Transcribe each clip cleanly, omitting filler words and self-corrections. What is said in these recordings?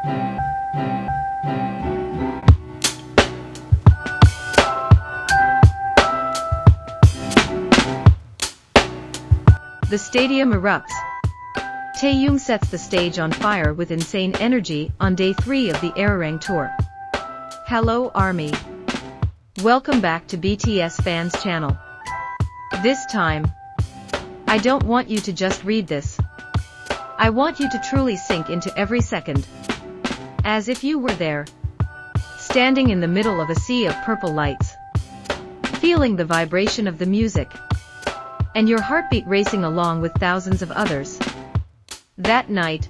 The stadium erupts. Taehyung sets the stage on fire with insane energy on day 3 of the Arirang Tour. Hello ARMY. Welcome back to BTS Fans channel. This time, I don't want you to just read this. I want you to truly sink into every second. As if you were there, standing in the middle of a sea of purple lights, feeling the vibration of the music, and your heartbeat racing along with thousands of others. That night,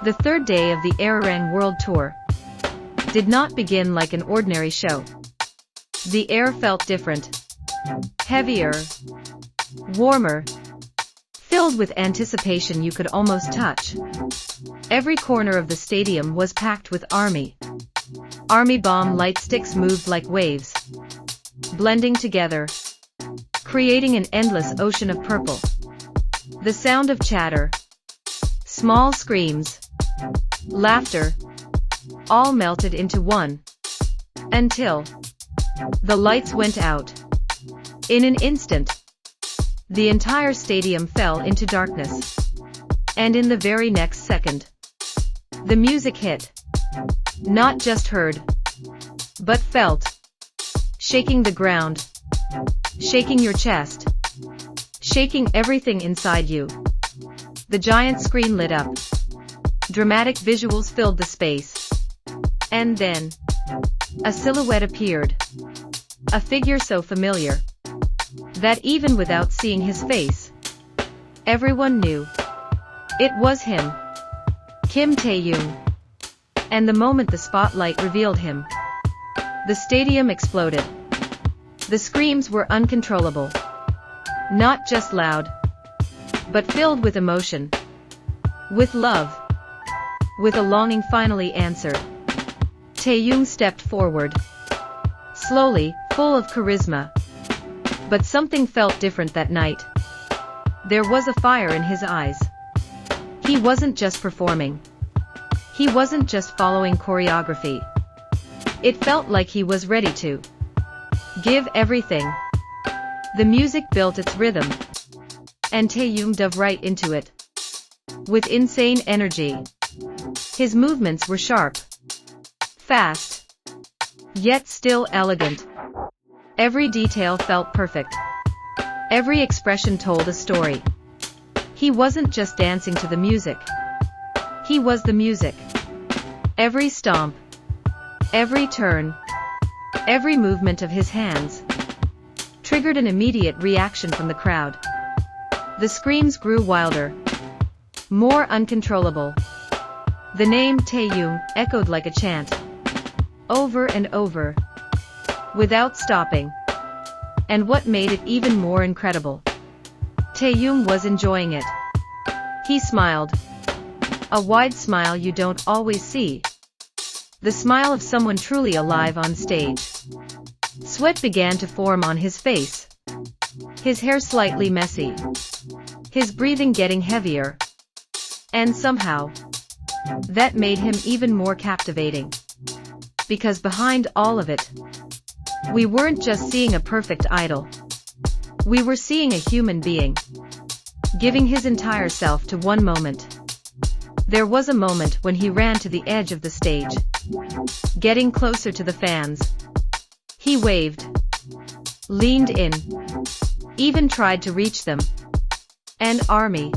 the third day of the Arirang World Tour, did not begin like an ordinary show. The air felt different, heavier, warmer, filled with anticipation you could almost touch. Every corner of the stadium was packed with ARMY. ARMY bomb light sticks moved like waves, blending together, creating an endless ocean of purple. The sound of chatter, small screams, laughter, all melted into one, until the lights went out. In an instant, the entire stadium fell into darkness. And in the very next second, the music hit. Not just heard, but felt, shaking the ground, shaking your chest, shaking everything inside you. The giant screen lit up. Dramatic visuals filled the space. And then, a silhouette appeared. A figure so familiar that even without seeing his face, everyone knew it was him, Kim Taehyung. And the moment the spotlight revealed him, the stadium exploded. The screams were uncontrollable. Not just loud, but filled with emotion, with love, with a longing finally answered. Taehyung stepped forward, slowly, full of charisma. But something felt different that night. There was a fire in his eyes. He wasn't just performing. He wasn't just following choreography. It felt like he was ready to give everything. The music built its rhythm, and Taehyung dove right into it. With insane energy. His movements were sharp, fast, yet still elegant. Every detail felt perfect. Every expression told a story. He wasn't just dancing to the music. He was the music. Every stomp, every turn, every movement of his hands triggered an immediate reaction from the crowd. The screams grew wilder, more uncontrollable. The name Taehyung echoed like a chant, over and over, without stopping. And what made it even more incredible, Taehyung was enjoying it. He smiled. A wide smile you don't always see. The smile of someone truly alive on stage. Sweat began to form on his face. His hair slightly messy. His breathing getting heavier. And somehow, that made him even more captivating. Because behind all of it, we weren't just seeing a perfect idol. We were seeing a human being, giving his entire self to one moment. There was a moment when he ran to the edge of the stage, getting closer to the fans. He waved, leaned in, even tried to reach them. And ARMY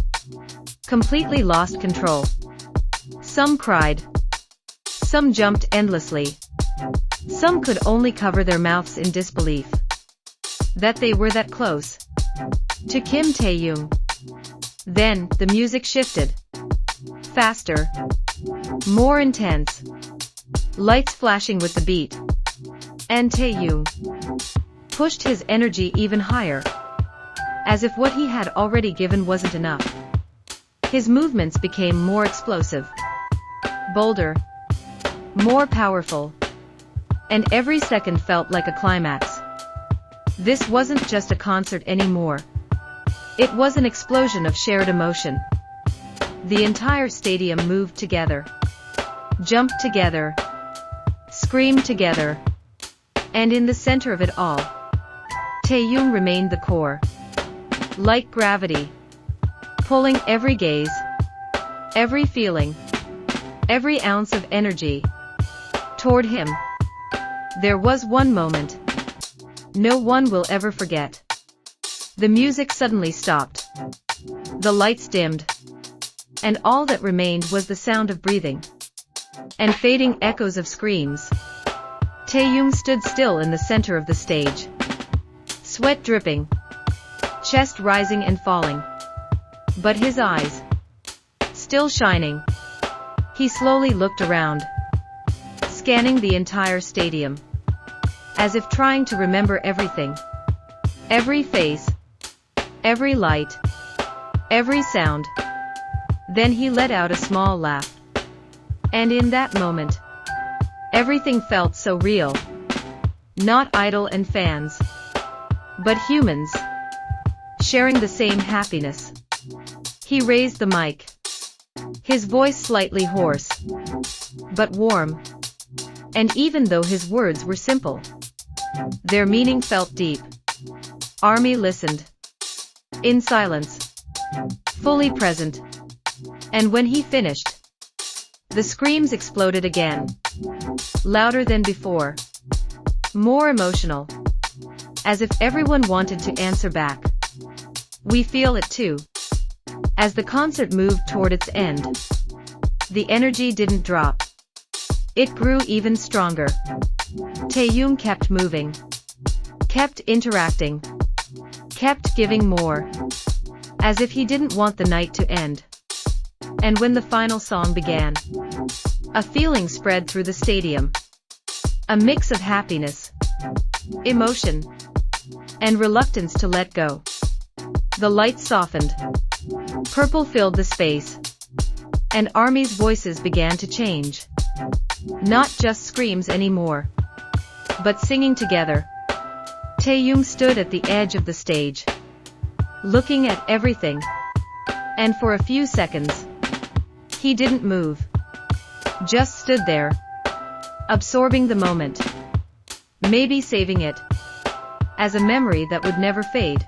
completely lost control. Some cried. Some jumped endlessly. Some could only cover their mouths in disbelief that they were that close to Kim Taehyung. Then, the music shifted. Faster. More intense. Lights flashing with the beat. And Taehyung pushed his energy even higher, as if what he had already given wasn't enough. His movements became more explosive, bolder, more powerful, and every second felt like a climax. This wasn't just a concert anymore. It was an explosion of shared emotion. The entire stadium moved together. jumped together, screamed together. And in the center of it all, Taehyung remained the core. Like gravity, pulling every gaze, every feeling, every ounce of energy toward him. There was one moment no one will ever forget. The music suddenly stopped. The lights dimmed. And all that remained was the sound of breathing and fading echoes of screams. Taehyung stood still in the center of the stage. Sweat dripping, chest rising and falling. But his eyes, still shining. He slowly looked around, scanning the entire stadium, as if trying to remember everything. Every face, every light, every sound. Then he let out a small laugh. And in that moment, everything felt so real. Not idol and fans, but humans, sharing the same happiness. He raised the mic, his voice slightly hoarse, but warm. And even though his words were simple, their meaning felt deep. ARMY listened, in silence, fully present. And when he finished, the screams exploded again, louder than before, more emotional, as if everyone wanted to answer back. We feel it too. As the concert moved toward its end, the energy didn't drop. It grew even stronger. Taehyung kept moving, kept interacting, kept giving more, as if he didn't want the night to end. And when the final song began, a feeling spread through the stadium. A mix of happiness, emotion, and reluctance to let go. The lights softened. Purple filled the space. And ARMY's voices began to change. Not just screams anymore, but singing together. Taehyung stood at the edge of the stage, looking at everything. And for a few seconds, he didn't move. Just stood there, absorbing the moment. Maybe saving it as a memory that would never fade.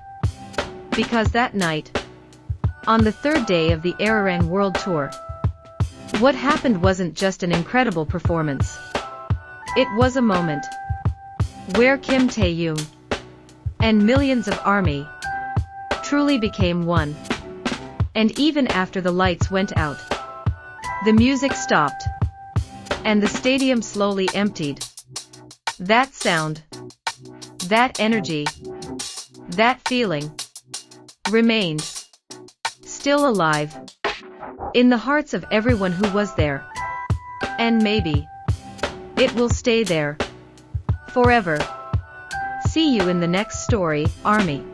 Because that night, on the third day of the Arirang World Tour, what happened wasn't just an incredible performance. It was a moment where Kim Taehyung and millions of ARMY truly became one. And even after the lights went out, the music stopped, and the stadium slowly emptied. That sound, that energy, that feeling remained still alive in the hearts of everyone who was there. And maybe it will stay there forever. See you in the next story, ARMY.